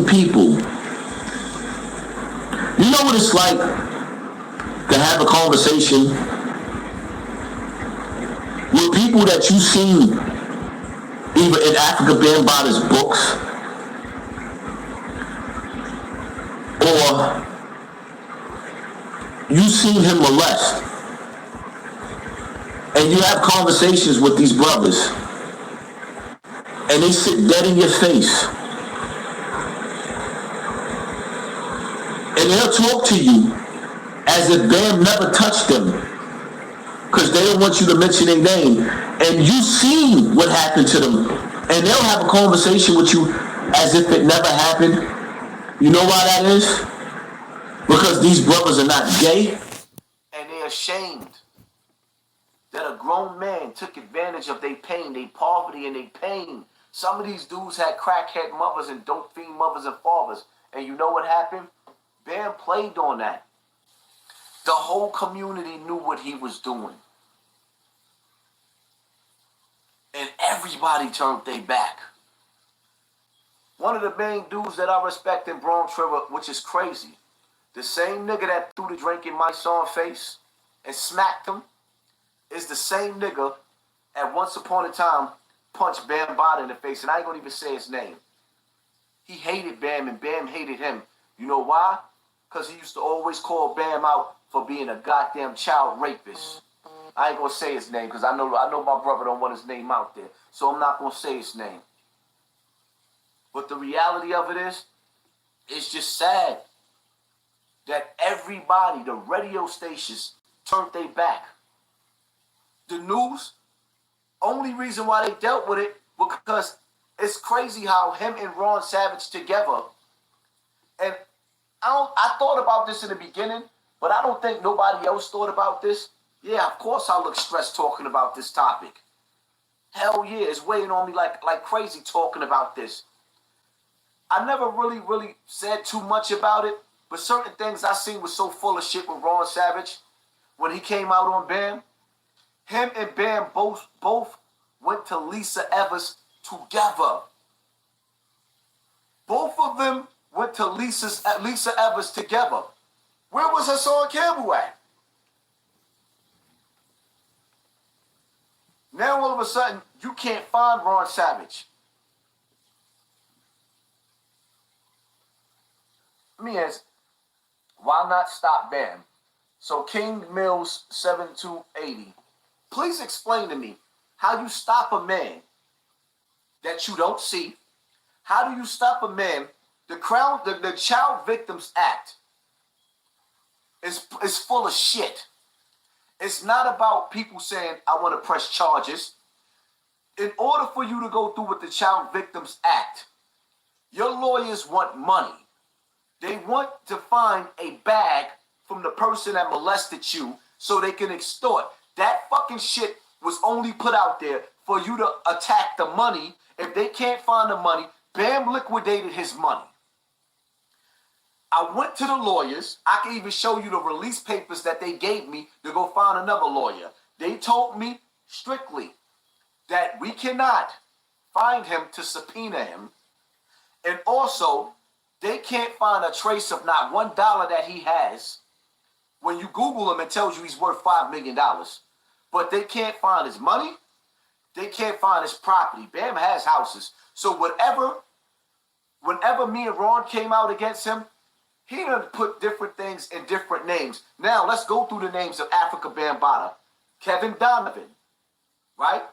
certain people, you know what it's like to have a conversation with people that you seen either in Africa Bambaataa's books or you seen him molest, and you have conversations with these brothers and they sit dead in your face and they'll talk to you as if Bam never touched them because they don't want you to mention their name, and you seen what happened to them, and they'll have a conversation with you as if it never happened. You know why that is? Because these brothers are not gay, and they're ashamed that a grown man took advantage of their pain, their poverty, and their pain. Some of these dudes had crackhead mothers and dope fiend mothers and fathers. And you know what happened? Bam played on that. The whole community knew what he was doing. And everybody turned their back. One of the main dudes that I respect in Bronx River, which is crazy, the same nigga that threw the drink in Mysonne's face and smacked him, is the same nigga at once upon a time punched Bambaataa in the face, and I ain't gonna even say his name. He hated Bam, and Bam hated him. You know why? Because he used to always call Bam out for being a goddamn child rapist. I ain't gonna say his name because I know my brother don't want his name out there, so I'm not gonna say his name. But the reality of it is, it's just sad that everybody, the radio stations, turned their back. The news, only reason why they dealt with it because it's crazy how him and Ron Savage together. And I thought about this in the beginning, but I don't think nobody else thought about this. Yeah, of course I look stressed talking about this topic. Hell yeah, it's weighing on me like crazy talking about this. I never really said too much about it, but certain things I seen was so full of shit with Ron Savage when he came out on Bam. Him and Bam both went to Lisa Evers together. Both of them went to Lisa Evers together. Where was Hassan Campbell at? Now all of a sudden, you can't find Ron Savage. Let me ask, why not stop Bam? So King Mills 7280. Please explain to me how you stop a man that you don't see. How do you stop a man? The Child Victims Act is full of shit. It's not about people saying, I want to press charges. In order for you to go through with the Child Victims Act, your lawyers want money. They want to find a bag from the person that molested you so they can extort. That fucking shit was only put out there for you to attack the money. If they can't find the money, Bam liquidated his money. I went to the lawyers. I can even show you the release papers that they gave me to go find another lawyer. They told me strictly that we cannot find him to subpoena him. And also, they can't find a trace of not $1 that he has. When you Google him, it tells you he's worth $5 million. But they can't find his money. They can't find his property. Bam has houses. So whenever me and Ron came out against him, he done put different things in different names. Now, let's go through the names of Africa Bambaataa. Kevin Donovan, right?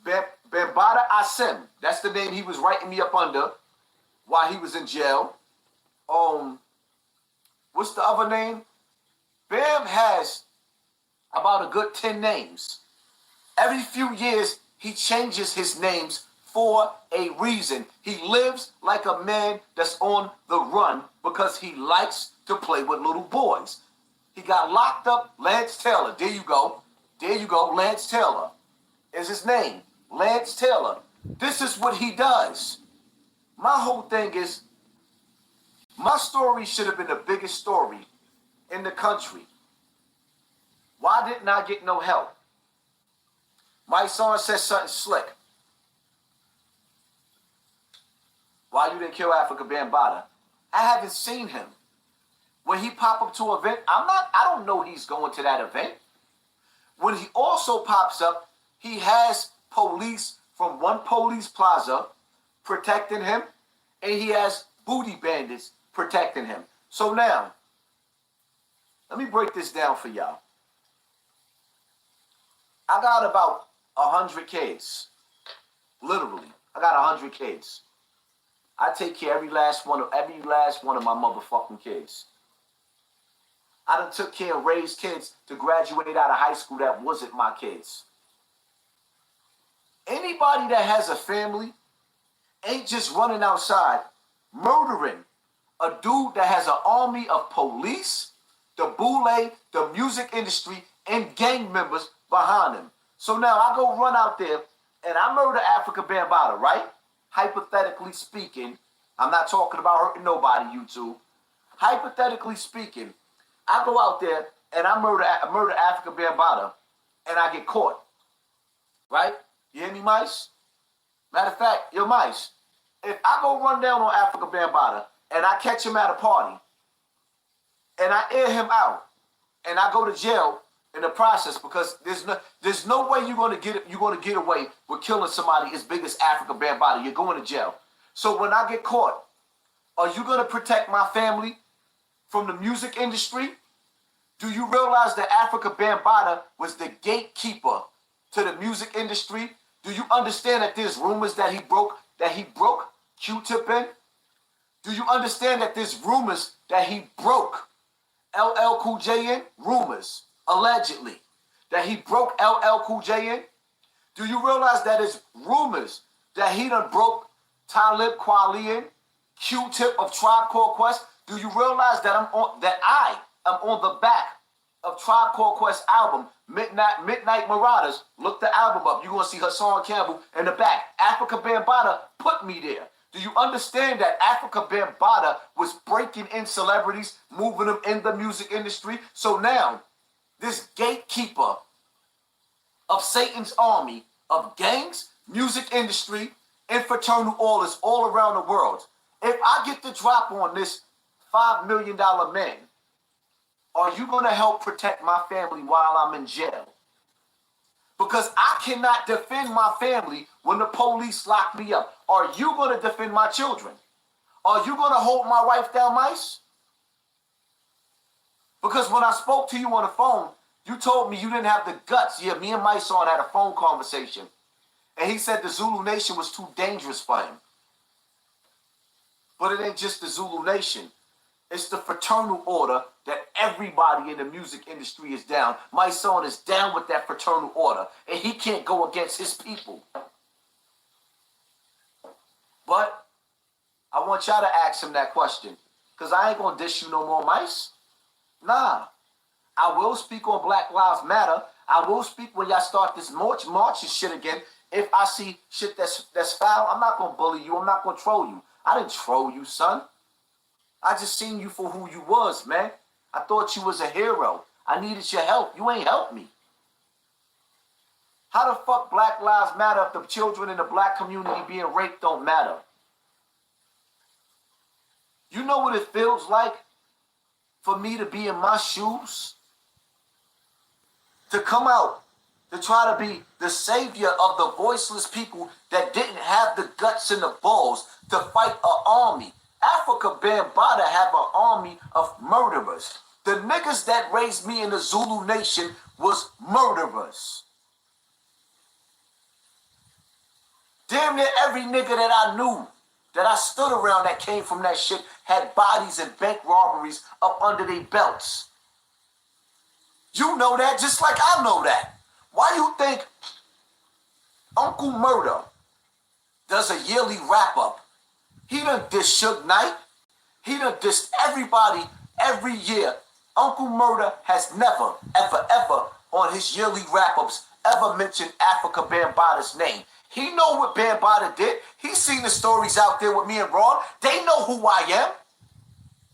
Bambaataa Asim. That's the name he was writing me up under while he was in jail. What's the other name? Bam has about a good 10 names. Every few years, he changes his names for a reason. He lives like a man that's on the run because he likes to play with little boys. He got locked up, Lance Taylor. There you go. There you go. Lance Taylor is his name. Lance Taylor. This is what he does. My whole thing is, my story should have been the biggest story in the country. Why didn't I get no help? Mysonne said something slick. why you didn't kill Africa Bambaataa. I haven't seen him. When he pop up to an event, I don't know he's going to that event. When he also pops up, he has police from one police plaza protecting him, and he has booty bandits protecting him. So now, let me break this down for y'all. I got about 100 kids. Literally, I got 100 kids. I take care of every last one of my motherfucking kids. I done took care and raised kids to graduate out of high school that wasn't my kids. Anybody that has a family ain't just running outside murdering a dude that has an army of police, the boule, the music industry, and gang members behind him. So now I go run out there and I murder Africa Bambaataa, right? Hypothetically speaking, I'm not talking about hurting nobody, YouTube. Hypothetically speaking, I go out there and I murder Africa Bambaataa and I get caught, right? You hear me, Mice? Matter of fact, yo, Mice, if I go run down on Africa Bambaataa and I catch him at a party and I air him out and I go to jail in the process because there's no way you're gonna get away with killing somebody as big as Africa Bambaataa. You're going to jail. So when I get caught, are you gonna protect my family from the music industry? Do you realize that Africa Bambaataa was the gatekeeper to the music industry? Do you understand that there's rumors that he broke Q-Tip in? Do you understand that there's rumors that he broke LL Cool J in? Rumors, allegedly, that he broke LL Cool J in? Do you realize that it's rumors that he done broke Talib Kweli in? Q-Tip of Tribe Called Quest? Do you realize that I am on the back of Tribe Called Quest album, Midnight Marauders? Look the album up. You're going to see Hassan Campbell in the back. Africa Bambaataa put me there. Do you understand that Africa Bambaataa was breaking in celebrities, moving them in the music industry? So now, this gatekeeper of Satan's army of gangs, music industry, and fraternal orders all around the world, if I get the drop on this $5 million man, are you going to help protect my family while I'm in jail? Because I cannot defend my family when the police lock me up. Are you going to defend my children? Are you going to hold my wife down, Mice? Because when I spoke to you on the phone, you told me you didn't have the guts. Yeah, me and Mysonne had a phone conversation. And he said the Zulu Nation was too dangerous for him. But it ain't just the Zulu Nation. It's the fraternal order that everybody in the music industry is down. Mysonne is down with that fraternal order, and he can't go against his people. But I want y'all to ask him that question, because I ain't going to dish you no more, Mice. Nah. I will speak on Black Lives Matter. I will speak when y'all start this marching shit again. If I see shit that's foul, I'm not going to bully you. I'm not going to troll you. I didn't troll you, son. I just seen you for who you was, man. I thought you was a hero. I needed your help. You ain't helped me. How the fuck Black Lives Matter if the children in the black community being raped don't matter? You know what it feels like for me to be in my shoes? To come out, to try to be the savior of the voiceless people that didn't have the guts and the balls to fight an army. Africa Bambaataa have an army of murderers. The niggas that raised me in the Zulu Nation was murderers. Damn near every nigga that I knew, that I stood around that came from that shit, had bodies and bank robberies up under their belts. You know that just like I know that. Why you think Uncle Murder does a yearly wrap-up? He done dissed Suge Knight. He done dissed everybody every year. Uncle Murder has never, ever, ever on his yearly wrap-ups ever mentioned Africa Bambaataa's name. He know what Bambaataa did. He seen the stories out there with me and Ron. They know who I am.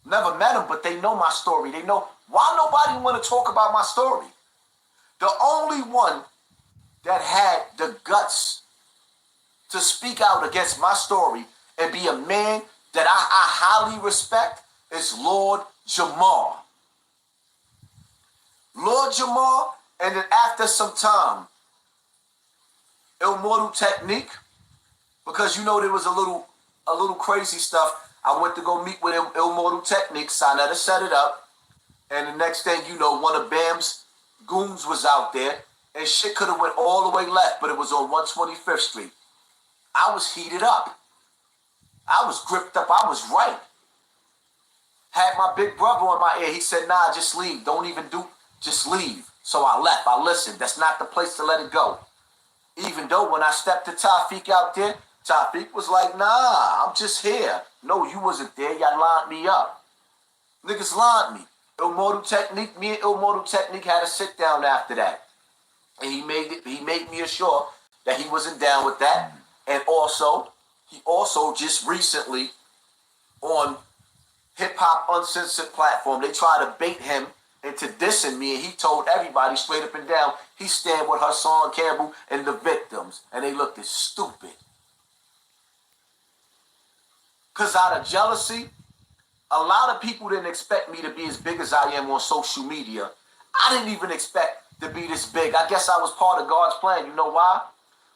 Never met him, but they know my story. They know why nobody want to talk about my story. The only one that had the guts to speak out against my story and be a man that I highly respect is Lord Jamar. Lord Jamar, and then after some time, Immortal Technique, because you know there was a little crazy stuff. I went to go meet with Immortal Technique, so I never set it up. And the next thing you know, one of Bam's goons was out there, and shit could have went all the way left, but it was on 125th Street. I was heated up. I was gripped up. I was right. Had my big brother on my ear. He said, nah, just leave. Don't even just leave. So I left. I listened. That's not the place to let it go. Even though when I stepped to Tafik out there, Tafik was like, nah, I'm just here. No, you wasn't there. Y'all lined me up. Niggas lined me. Immortal Technique, me and Immortal Technique had a sit down after that. And he made me assure that he wasn't down with that. And he also just recently on Hip Hop Uncensored platform, they tried to bait him into dissing me, and he told everybody straight up and down he stand with Hassan, Campbell, and the victims, and they looked as stupid. Because out of jealousy, a lot of people didn't expect me to be as big as I am on social media. I didn't even expect to be this big. I guess I was part of God's plan. You know why?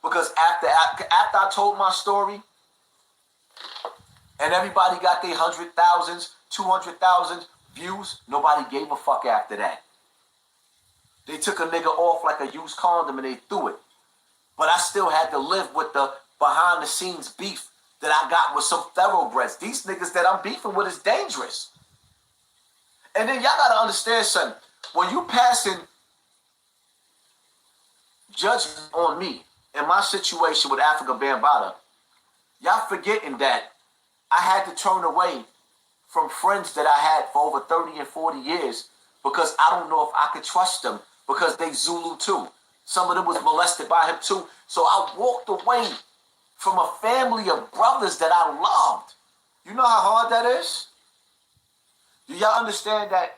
Because after I told my story, and everybody got their 100,000s, 200,000 views, nobody gave a fuck after that. They took a nigga off like a used condom and they threw it. But I still had to live with the behind the scenes beef that I got with some thoroughbreds. These niggas that I'm beefing with is dangerous. And then y'all gotta understand something. When you passing judgment on me in my situation with Africa Bambaataa, y'all forgetting that I had to turn away from friends that I had for over 30 and 40 years because I don't know if I could trust them because they Zulu too. Some of them was molested by him too. So I walked away from a family of brothers that I loved. You know how hard that is? Do y'all understand that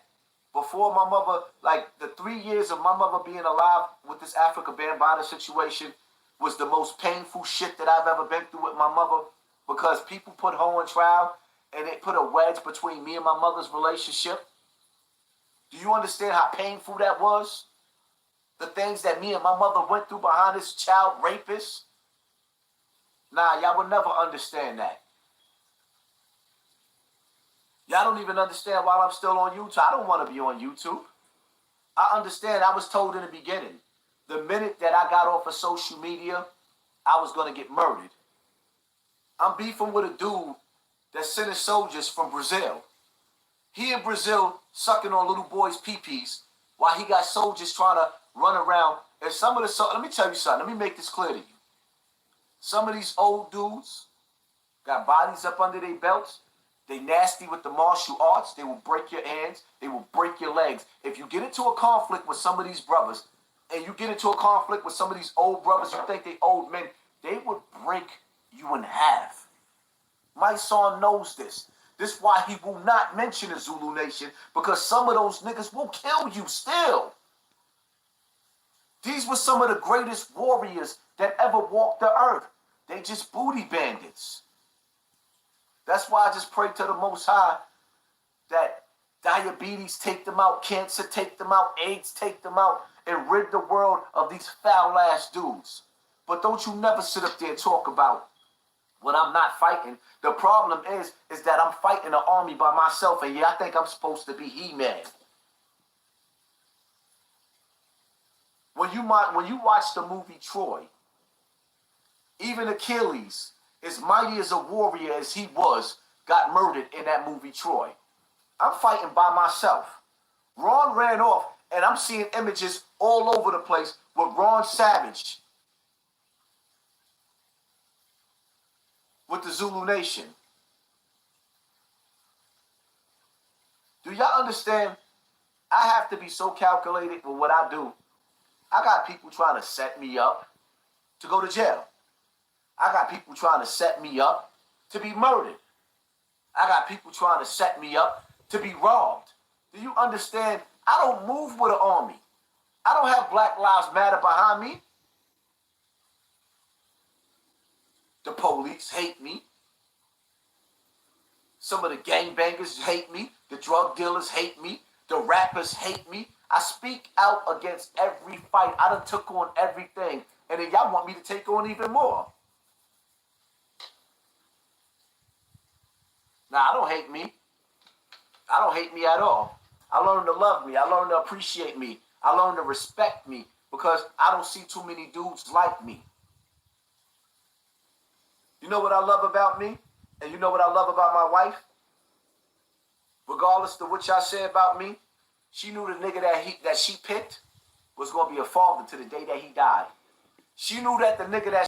before my mother, like the 3 years of my mother being alive with this Africa Bambaataa situation was the most painful shit that I've ever been through with my mother because people put her on trial and it put a wedge between me and my mother's relationship? Do you understand how painful that was? The things that me and my mother went through behind this child rapist? Nah, y'all will never understand that. Y'all don't even understand why I'm still on YouTube. I don't want to be on YouTube. I understand. I was told in the beginning, the minute that I got off of social media, I was going to get murdered. I'm beefing with a dude that's sending soldiers from Brazil. He in Brazil sucking on little boys' pee-pees while he got soldiers trying to run around. And some of the let me tell you something. Let me make this clear to you. Some of these old dudes got bodies up under their belts. They nasty with the martial arts. They will break your hands. They will break your legs. If you get into a conflict with some of these brothers, and you get into a conflict with some of these old brothers, you think they old men, they would break you in half. Mysonne knows this. This is why he will not mention the Zulu Nation, because some of those niggas will kill you still. These were some of the greatest warriors that ever walked the earth. They just booty bandits. That's why I just pray to the Most High that diabetes take them out, cancer take them out, AIDS take them out, and rid the world of these foul-ass dudes. But don't you never sit up there and talk about when I'm not fighting. The problem is that I'm fighting an army by myself, and yeah, I think I'm supposed to be He-Man. When you watch the movie Troy, even Achilles, as mighty as a warrior as he was, got murdered in that movie Troy. I'm fighting by myself. Ron ran off, and I'm seeing images all over the place with Ron Savage with the Zulu Nation. Do y'all understand? I have to be so calculated with what I do. I got people trying to set me up to go to jail. I got people trying to set me up to be murdered. I got people trying to set me up to be robbed. Do you understand? I don't move with an army. I don't have Black Lives Matter behind me. The police hate me. Some of the gangbangers hate me. The drug dealers hate me. The rappers hate me. I speak out against every fight. I done took on everything. And then y'all want me to take on even more. Nah, I don't hate me. I don't hate me at all. I learned to love me. I learned to appreciate me. I learned to respect me because I don't see too many dudes like me. You know what I love about me? And you know what I love about my wife? Regardless of what y'all say about me, she knew the nigga that she picked was going to be a father to the day that he died. She knew that the nigga that